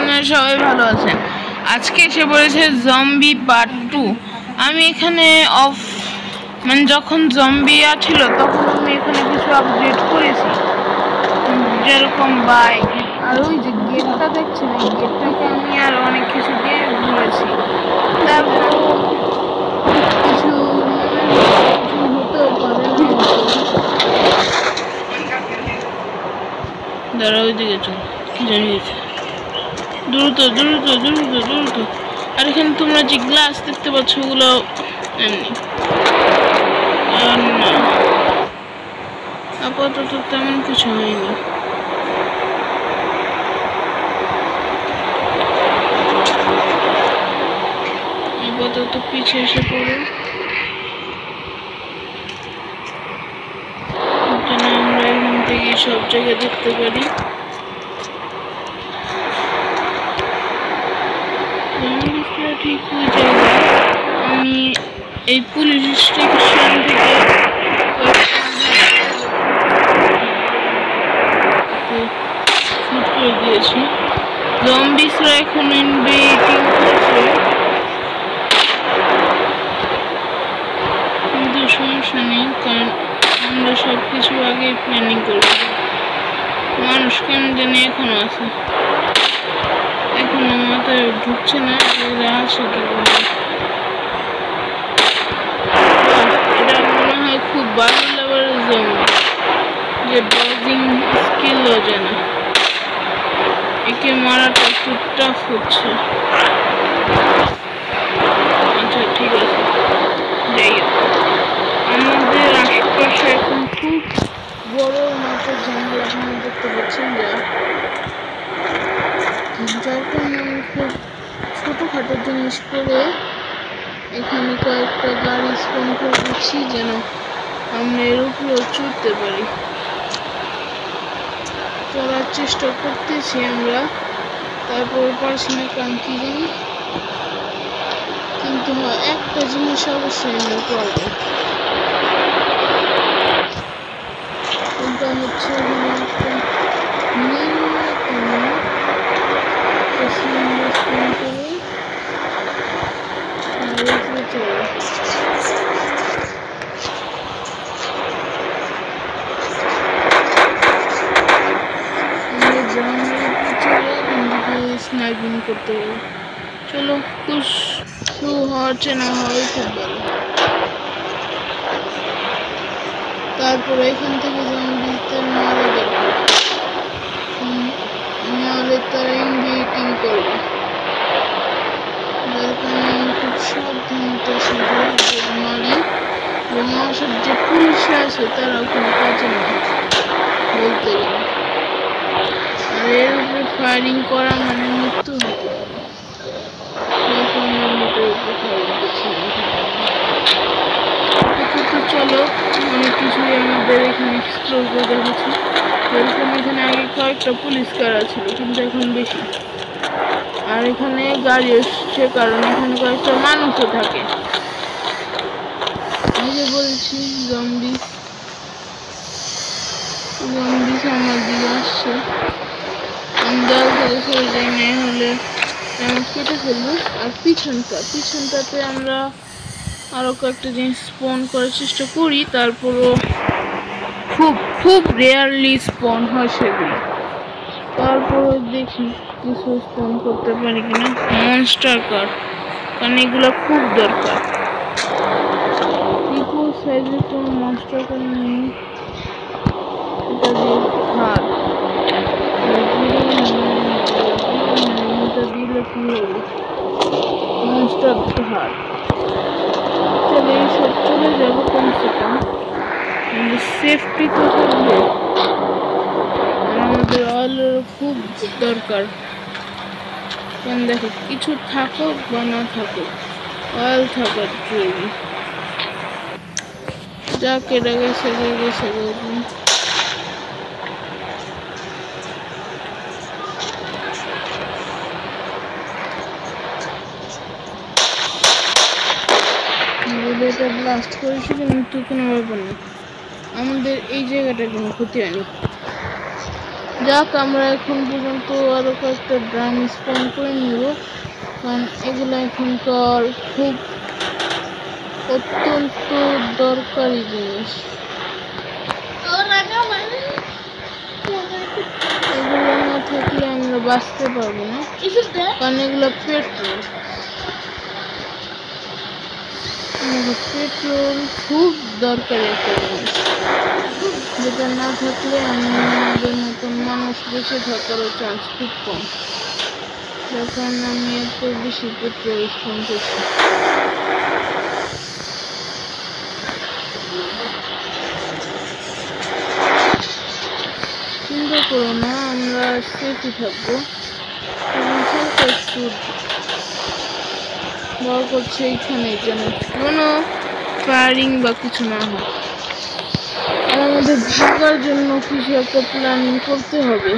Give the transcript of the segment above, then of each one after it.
আপনারা সবাই ভালো আছেন। আজকে এসে পড়েছে জম্বি পার্ট 2। আমি এখানে যখন জম্বি ছিল তখন আমি এখানে কিছু আপডেট করেছি, যেরকম বাইক আর ওই যে গেটটা দেখছেন, এই গেটটাকে আমি আর অনেক কিছু দিয়ে ঘুরেছি। তারপর কিছু হতেও পারে না। দাঁড়া, ওই দিকে চল, কি জানিয়েছে, দ্রুত দ্রুত দ্রুত দ্রুত। আর এখানে তোমরা যে গ্লাস দেখতে পাচ্ছ ওগুলো এমনি, আপাতত তেমন কিছু হয়নি। আপাতত পিছিয়ে এসে পড়ে আমরা এখান থেকে সব জায়গায় দেখতে পারি। ঠিক ওই জায়গায় আমি এই পুলিশ স্টেশন থেকে শুট করে দিয়েছি। জম্বিসরা এখন ইনভেটিং করছে, কিন্তু সমস্যা নেই, কারণ আমরা সব কিছু আগে প্ল্যানিং করবো। মানুষ কেমন জানি এখনো আছে, এখনো মাথায় ঢুকছে না আসে কি বলে। এটা মনে হয় খুব ভালো লেভেলের জম্বি, যে ডজিং স্কিলও জানে। একে মারাটা একটু টাফ হচ্ছে। আচ্ছা ঠিক আছে, যাই হোক, আমাদের আশেপাশে এখন খুব বড় মাপের জঙ্গল আপনারা দেখতে পাচ্ছেন, যার কারণে আমি খুব ছোটোখাটো জিনিস করে এখানে কয়েকটা গাড়ি স্পন করে দিচ্ছি, যেন আমরা এর উপরেও চড়তে পারি। চড়ার চেষ্টা করতেছি আমরা, তারপরে পারছি না, কারণ কি জানি, কিন্তু একটা জিনিস অবশ্যই আমরা করবো, ওটা হচ্ছে একটা স্নাইপিং করতে হবে। চলো, কিছু হচ্ছে না হয় খুব ভালো। তারপরে এখান থেকে জম্বিদের মারা দরকার, নাহলে তারা ইনভেটিং করবে। যার কারণে আমি খুব সাবধানতার সাথে মারি, এবং আমার সাথে যে পুলিশরা আছে তারাও কোনো কাজে না বলতে গেলে। আর এর উপরে ফায়ারিং করা মানে মৃত্যু হতে পারে। চলো, অনেক কিছুই আমাদের এখানে এক্সপ্লোর করে দেখেছি। যেরকম এখানে আগে কয়েকটা পুলিশ কার ছিল, কিন্তু এখন বেশি। আর এখানে গাড়ি এসছে, কারণ এখানে কয়েকটা মানুষও থাকে। এই যে বলছি, জম্বিস আমার দিকে আসছে। আমি দল থেকে সরে যাই, না হলে কেটে ফেলবো। আর পিছনটাতে আমরা আরো কয়েকটা জিনিস স্পন করার চেষ্টা করি, তারপরও খুব রেয়ারলি স্পন হয় সেগুলো। তারপরে দেখি কিছু স্পন করতে পারি কিনা। মনস্টার কার, কারণ এগুলো খুব দরকার। ত্রিপুর সাইজের কোনো মনস্টার কার নেই, এটা দিয়ে হার দিলে কি হবে, মনস্টার হার। চলে এইসব চলে যাবো, কমসে কম সেফটি তো থাকবে। আমাদের অয়েলেরও খুব দরকার, কারণ দেখো কিছু থাকুক বা না থাকুক, অয়েল থাকার জরুরি। যা কেটে গেছে এটা ব্লাস্ট করেছি, কিন্তু কোনো ব্যাপার নেই, আমাদের এই জায়গাটা কোনো ক্ষতি হয়নি। যাক, আমরা এখন পর্যন্ত আরো কয়েকটা ড্রাম স্পন করে নিব, কারণ এগুলো এখনকার খুব অত্যন্ত দরকারি জিনিস। এগুলো না থাকলে আমরা বাঁচতে পারবো না, কারণ এগুলো পেট্রোল। পেট্রোল খুব দরকারি একটা জিনিস, যেটা না থাকলে আমাদের মতন মানুষ বেঁচে থাকারও চান্স খুব কম। যার কারণে আমি এত বেশি পেট্রোল স্পন করছি। চিন্তা করো না, আমরা সেফই থাকবো। এবং হালকা একটু ভয় করছে এইখানে যেন কোনো ফায়ারিং বা কিছু না হয়। আর আমাদের ভাগার জন্য কিছু একটা প্ল্যানিং করতে হবে,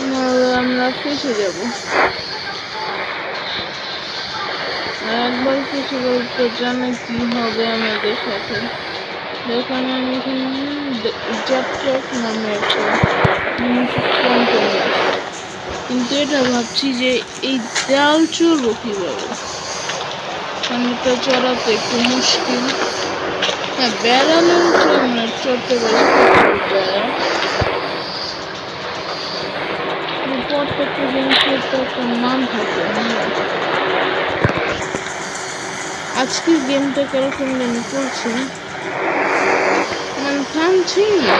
নাহলে আমরা ফেসে যাব। আর একবার ফেসে গেলে তো জানে কি হবে আমাদের সাথে। দেখুন আমি এখানে জ্যাপট্যাপ নামে একটা জিনিস স্পন করে, কিন্তু এটা ভাবছি যে এই দেয়াল চড়বো কিভাবে, কারণ এটা চড়া তো একটু মুশকিল। হ্যাঁ, বেড়ালেও আমরা চড়তে পারি প্রত্যেকটা জিনিসের তো একটা মান থাকে। আজকের গেমটা কিরকম জানি চলছে, মানে থামছি না।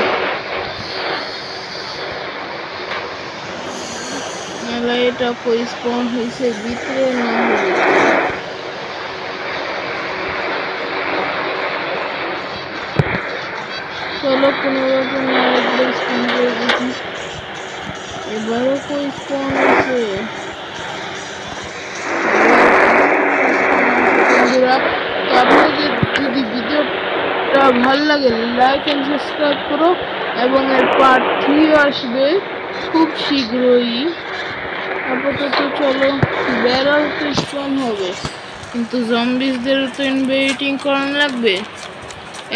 এটা কই স্পন হয়েছে ভিতরে না হলে চলো কোনো রকম আরেকবার স্পন করে দেখি। এবারও কই স্পন হয়েছে। বন্ধুরা, তো আপনাদের যদি ভিডিওটা ভালো লাগে লাইক এন্ড সাবস্ক্রাইব করো, এবং এর পার্ট 3 আসবে খুব শীঘ্রই। আপাতত চলো, ব্যারাল তো স্পন হবে, কিন্তু জম্বিসদের তো ইনভাইটিং করানো লাগবে।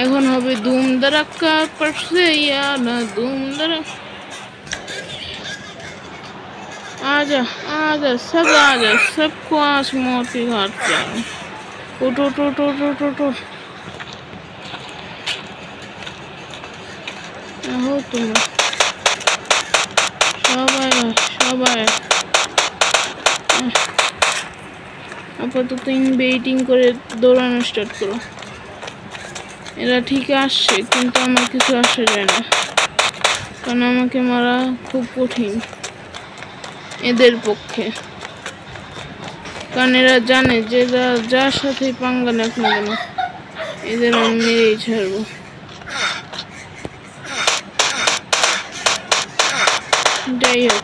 এখন হবে ধুম ধারাক্কা পড়ছে না ধুম ধারাক্কা। आजा आजा सब आजा, सबको आज मौत के घाट पे। उठ उठ उठ उठ उठ उठ उठ। हो तुम সবাই আপাতত ইনভেটিং করে দৌড়ানো স্টার্ট করো। এরা ঠিক আসছে, কিন্তু আমার কিছু আসে যায় না, কারণ আমাকে মারা খুব কঠিন এদের পক্ষে। কারণ এরা জানে যে যার সাথে পাঙ্গা নেক না কেন এদের আমি মেরেই ছাড়বো। যাই হোক,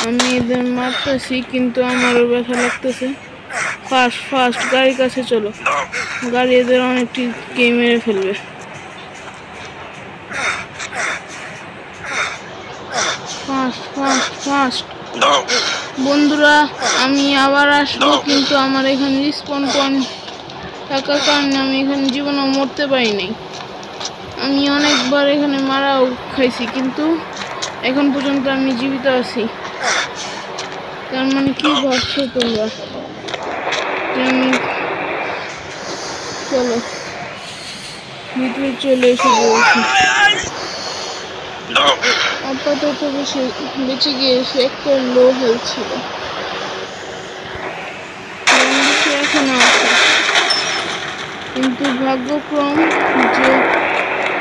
আমি এদের মারতেছি, কিন্তু আমারও ব্যথা লাগতেছে। ফাস্ট ফাস্ট গাড়ির কাছে চলো, গাড়ি এদের অনেকটি গেম মেরে ফেলবে। ফাস্ট ফাস্ট ফাস্ট বন্ধুরা, আমি আবার আসবো, কিন্তু আমার এখানে রিসপন পয়েন্ট থাকার কারণে আমি এখানে জীবনে মরতে পারি নাই। আমি অনেকবার এখানে মারাও খাইছি, কিন্তু এখন পর্যন্ত আমি জীবিত আছি। তার মানে কি ভাবছো তোমরা? আমি চলো ভিতরে চলে এসে বলছি। আপাতত বেঁচে গিয়ে এসে একটা লো হেলথ ছিল, এখনো আছে, কিন্তু ভাগ্যক্রম যে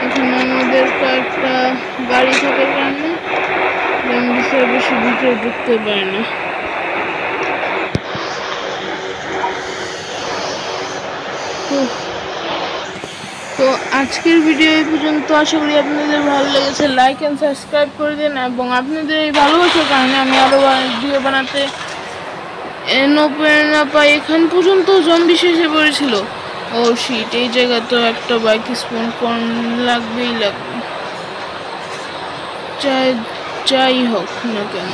এখানে আমাদের কয়েকটা গাড়ি থাকার কারণে জম্বিসের বেশি ভিতরে ঢুকতে পারে না। তো আজকের ভিডিও এই পর্যন্ত। আশা করি আপনাদের ভালো লেগেছে। লাইক এন্ড সাবস্ক্রাইব করে দিন, এবং আপনাদের এই ভালোবাসার কারণে আমি আরো ভিডিও বানাতে প্রেরণা পাই। এখান পর্যন্ত জম্বি এসে পড়েছিল। ও শিট, এই জায়গা তো একটা বাইক স্পন লাগবেই লাগবে, যাই হোক না কেন।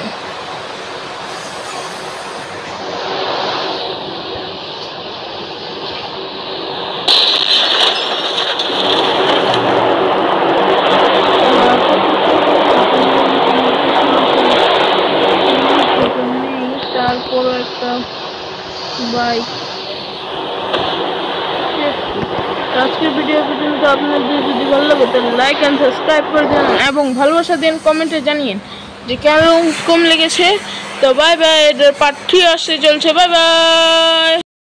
তারপরও একটা বাইক। আজকের ভিডিও পর্যন্ত আপনাদের যদি ভালো লাগে তাহলে লাইক এন্ড সাবস্ক্রাইব করে দেন এবং ভালোবাসা দেন, কমেন্টে জানিয়ে যে কেমন কম লেগেছে। তো বাই বাই, এটার পার্ট 3 আসতে চলছে। Bye bye.